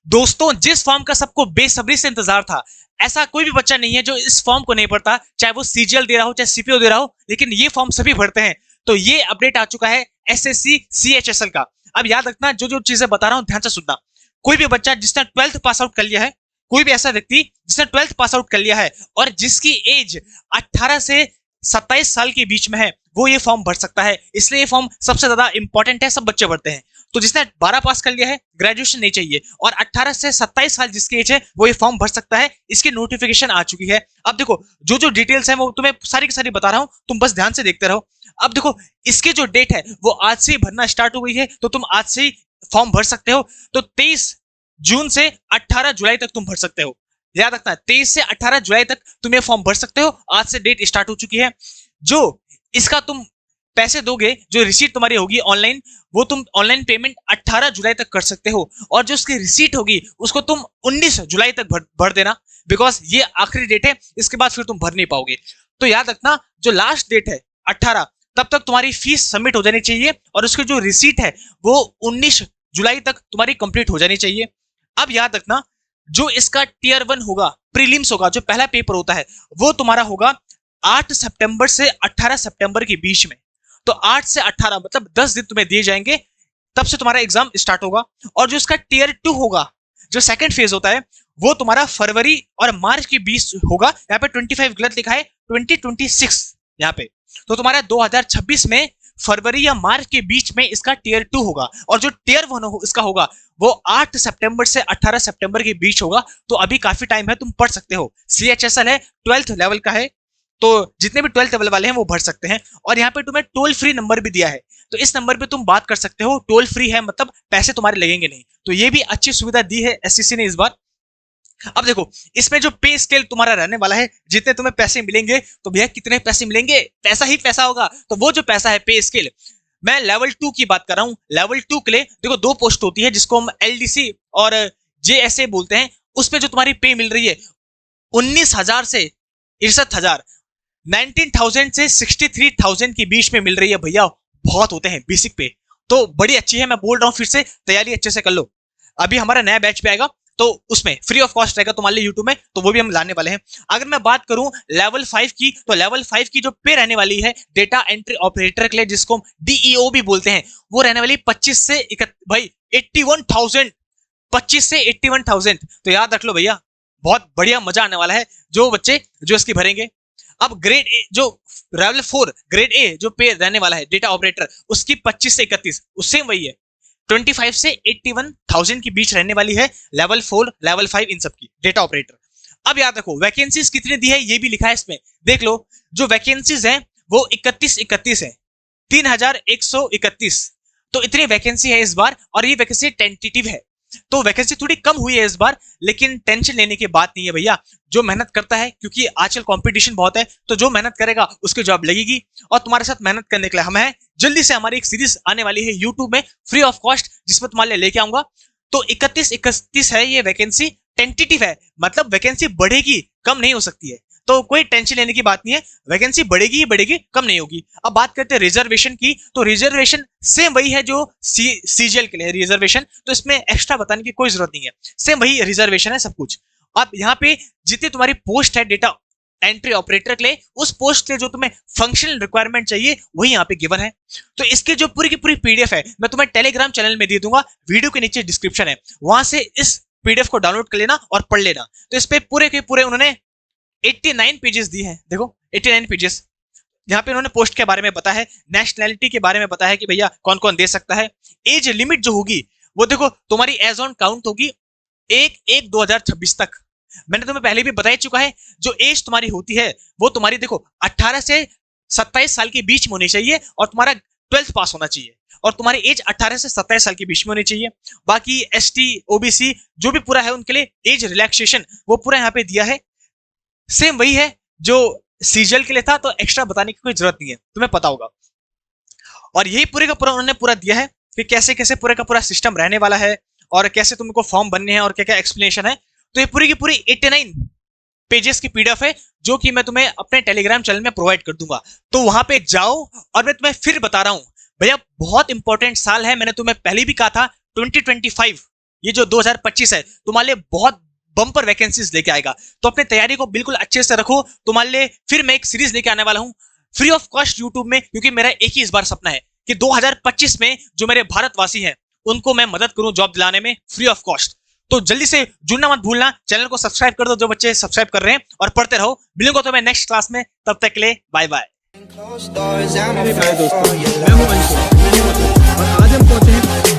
दोस्तों, जिस फॉर्म का सबको बेसब्री से इंतजार था, ऐसा कोई भी बच्चा नहीं है जो इस फॉर्म को नहीं पढ़ता, चाहे वो सीजीएल दे रहा हो चाहे सीपीओ दे रहा हो, लेकिन ये फॉर्म सभी भरते हैं। तो ये अपडेट आ चुका है एसएससी सीएचएसएल का। अब याद रखना, जो जो चीजें बता रहा हूं ध्यान से सुनना। कोई भी बच्चा जिसने 12th पास आउट कर लिया है, कोई भी ऐसा व्यक्ति जिसने 12th पास आउट कर लिया है और जिसकी एज 18 से 27 साल के बीच में है, वो ये फॉर्म भर सकता है। इसलिए ये फॉर्म सबसे ज्यादा इंपॉर्टेंट है, सब बच्चे भरते हैं। तो जिसने 12 पास कर लिया है, ग्रेजुएशन नहीं चाहिए, और 18 से 27 साल जिसकी एज है, वो ये फॉर्म भर सकता है। इसकी नोटिफिकेशन आ चुकी है। अब देखो, जो जो डिटेल्स है वो तुम्हें सारी की सारी बता रहा हूं, तुम बस ध्यान से देखते रहो। अब देखो, इसकी जो डेट है वो आज से ही भरना स्टार्ट हो गई है, तो तुम आज से ही फॉर्म भर सकते हो। तो 23 जून से 18 जुलाई तक तुम भर सकते हो। याद रखना, 23 से 18 जुलाई तक तुम ये फॉर्म भर सकते हो। आज से डेट स्टार्ट हो चुकी है। जो इसका तुम पैसे दोगे, जो रिसीट तुम्हारी होगी ऑनलाइन, वो तुम ऑनलाइन पेमेंट 18 जुलाई तक कर सकते हो। और जो उसकी रिसीट होगी उसको तुम 19 जुलाई तक भर देना, बिकॉज ये आखिरी डेट है। इसके बाद फिर तुम भर नहीं पाओगे। तो याद रखना, जो लास्ट डेट है 18, तब तक तुम्हारी फीस सबमिट हो जानी चाहिए, और उसकी जो रिसीट है वो 19 जुलाई तक तुम्हारी कंप्लीट हो जानी चाहिए। अब याद रखना, जो इसका टीयर 1 होगा, प्रीलिम्स होगा, जो पहला पेपर होता है, वो तुम्हारा होगा 8 सितंबर से 18 सितंबर के बीच में। तो 8 से 18 मतलब 10 दिन तुम्हें दिए जाएंगे, तब से तुम्हारा एग्जाम स्टार्ट होगा। और जो इसका टीयर 2 होगा, जो सेकंड फेज होता है, वो तुम्हारा फरवरी और मार्च के बीच होगा। यहाँ पे 25 गलत लिखा है, 2026 यहाँ पे। तो तुम्हारा 2026 में फरवरी या मार्च के बीच में इसका टीयर 2 होगा। और जो टीयर 1 इसका होगा, वो 8 सितंबर से 18 सितंबर के बीच होगा। तो अभी काफी टाइम है, तुम पढ़ सकते हो। सीएचएसएल है, 12th लेवल का है, तो जितने भी 12th लेवल वाले हैं वो भर सकते हैं। और यहाँ पे तुम्हें टोल फ्री नंबर भी दिया है, तो इस नंबर पे तुम बात कर सकते हो। टोल फ्री है, मतलब पैसे तुम्हारे लगेंगे नहीं। तो ये भी अच्छी सुविधा दी है एससीसी ने इस बार। अब देखो, इसमें जो पे स्केल तुम्हारा रहने वाला है, जितने तुम्हें पैसे मिलेंगे, तो भैया कितने पैसे मिलेंगे, पैसा ही पैसा होगा। तो वो जो पैसा है पे स्केल, मैं लेवल 2 की बात कर रहा हूं। लेवल 2 के लिए देखो 2 पोस्ट होती है, जिसको हम एलडीसी और जेएसए बोलते हैं। उसमें जो तुम्हारी पे मिल रही है 19,000 से 61,000, 19,000 से 63,000 के बीच में मिल रही है भैया। बहुत होते हैं बेसिक पे, तो बड़ी अच्छी है। मैं बोल रहा हूँ फिर से, तैयारी अच्छे से कर लो। अभी हमारा नया बैच पे आएगा, तो उसमें फ्री ऑफ कॉस्ट रहेगा तुम्हारे लिए यूट्यूब में, तो वो भी हम लाने वाले हैं। अगर मैं बात करूं लेवल 5 की, तो लेवल 5 की जो पे रहने वाली है डेटा एंट्री ऑपरेटर के लिए, जिसको हम डीईओ भी बोलते हैं, वो रहने वाली 25 से भाई 81,000, 25 से 81,000। तो याद रख लो भैया, बहुत बढ़िया मजा आने वाला है जो बच्चे जो इसकी भरेंगे। अब ग्रेड ए, जो लेवल 4 ग्रेड ए जो पे रहने वाला है डेटा ऑपरेटर, उसकी 25 से 31, उससे वही है, 25 से 81,000 के बीच रहने वाली है लेवल 4 लेवल 5 इन सब की डेटा ऑपरेटर। अब याद रखो, वैकेंसीज कितनी दी है ये भी लिखा है इसमें, देख लो। जो वैकेंसीज हैं वो 31 है, 3,131। तो इतनी वैकेंसी है इस बार, और ये वैकेंसी टेंटेटिव है। तो वैकेंसी थोड़ी कम हुई है इस बार, लेकिन टेंशन लेने की बात नहीं है भैया। जो मेहनत करता है, क्योंकि आजकल कंपटीशन बहुत है, तो जो मेहनत करेगा उसकी जॉब लगेगी। और तुम्हारे साथ मेहनत करने के लिए हम हैं। जल्दी से हमारी एक सीरीज आने वाली है यूट्यूब में फ्री ऑफ कॉस्ट, जिसमें तुम्हारे लिए लेके आऊंगा। तो 31 है ये वैकेंसी, टेंटेटिव है, मतलब वैकेंसी बढ़ेगी, कम नहीं हो सकती है। तो कोई टेंशन लेने की बात नहीं है, वैकेंसी बढ़ेगी ही बढ़ेगी, कम नहीं होगी। अब बात करते हैं रिजर्वेशन की, तो रिजर्वेशन सेम वही है जो सीजीएल के लिए रिजर्वेशन, तो इसमें एक्स्ट्रा बताने की कोई जरूरत नहीं है, सेम वही रिजर्वेशन है सब कुछ। अब यहाँ पे जितनी तुम्हारी पोस्ट है डेटा एंट्री ऑपरेटर के लिए, उस पोस्ट के लिए जो तुम्हें फंक्शनल रिक्वायरमेंट चाहिए वही यहाँ पे गिवन है। तो इसकी जो पूरी की पूरी पीडीएफ है, मैं तुम्हें टेलीग्राम चैनल में दे दूंगा, वीडियो के नीचे डिस्क्रिप्शन है, वहां से इस पीडीएफ को डाउनलोड कर लेना और पढ़ लेना। तो इस पे पूरे के पूरे उन्होंने 89 पेजेस दी है। देखो 89 पेजेस, यहाँ पे उन्होंने पोस्ट के बारे में बताया है, नेशनैलिटी के बारे में बताया है कि भैया कौन कौन दे सकता है। एज लिमिट जो होगी वो देखो तुम्हारी एज ऑन काउंट होगी 1/1/2026 तक। मैंने तुम्हें पहले भी बता चुका है, जो एज तुम्हारी होती है वो तुम्हारी देखो 18 से 27 साल के बीच में होनी चाहिए, और तुम्हारा 12th पास होना चाहिए, और तुम्हारी एज 18 से 27 साल के बीच में होनी चाहिए। बाकी एसटी ओबीसी जो भी पूरा है उनके लिए एज रिलैक्सेशन वो पूरा यहाँ पे दिया है, सेम वही है जो सीजीएल के लिए था। तो एक्स्ट्रा बताने की कोई जरूरत नहीं है, तुम्हें पता होगा। और यही पूरे का पूरा उन्होंने पूरा दिया है कि कैसे कैसे पूरे का पूरा सिस्टम रहने वाला है, और कैसे तुमको फॉर्म बनने हैं, और क्या क्या एक्सप्लेनेशन है। तो ये पूरी की पूरी 89 पेजेस की पीडीएफ है, जो कि मैं तुम्हें अपने टेलीग्राम चैनल में प्रोवाइड कर दूंगा। तो वहां पे जाओ, और मैं तुम्हें फिर बता रहा हूं भैया, बहुत इंपॉर्टेंट साल है। मैंने तुम्हें पहले भी कहा था 2025 ये जो 2025 है तुम्हारे लिए बहुत बम्पर वैकेंसीज लेके आएगा। तो अपने तैयारी को बिल्कुल अच्छे से रखो। तुम्हारे लिए फिर मैं एक सीरीज लेके आने वाला हूं फ्री ऑफ कॉस्ट यूट्यूब में, क्योंकि मेरा एक ही इस बार सपना है कि 2025 में जो मेरे भारतवासी हैं उनको मैं मदद करूं जॉब दिलाने में फ्री ऑफ कॉस्ट। तो जल्दी से जुड़ना मत भूलना, चैनल को सब्सक्राइब कर दो जो बच्चे सब्सक्राइब कर रहे हैं, और पढ़ते रहो। मिलूंगा तो मैं नेक्स्ट क्लास में, तब तक के लिए बाय बाय। मेरे प्यारे दोस्तों, मैं हूं अंशु और आज हम पहुंचे हैं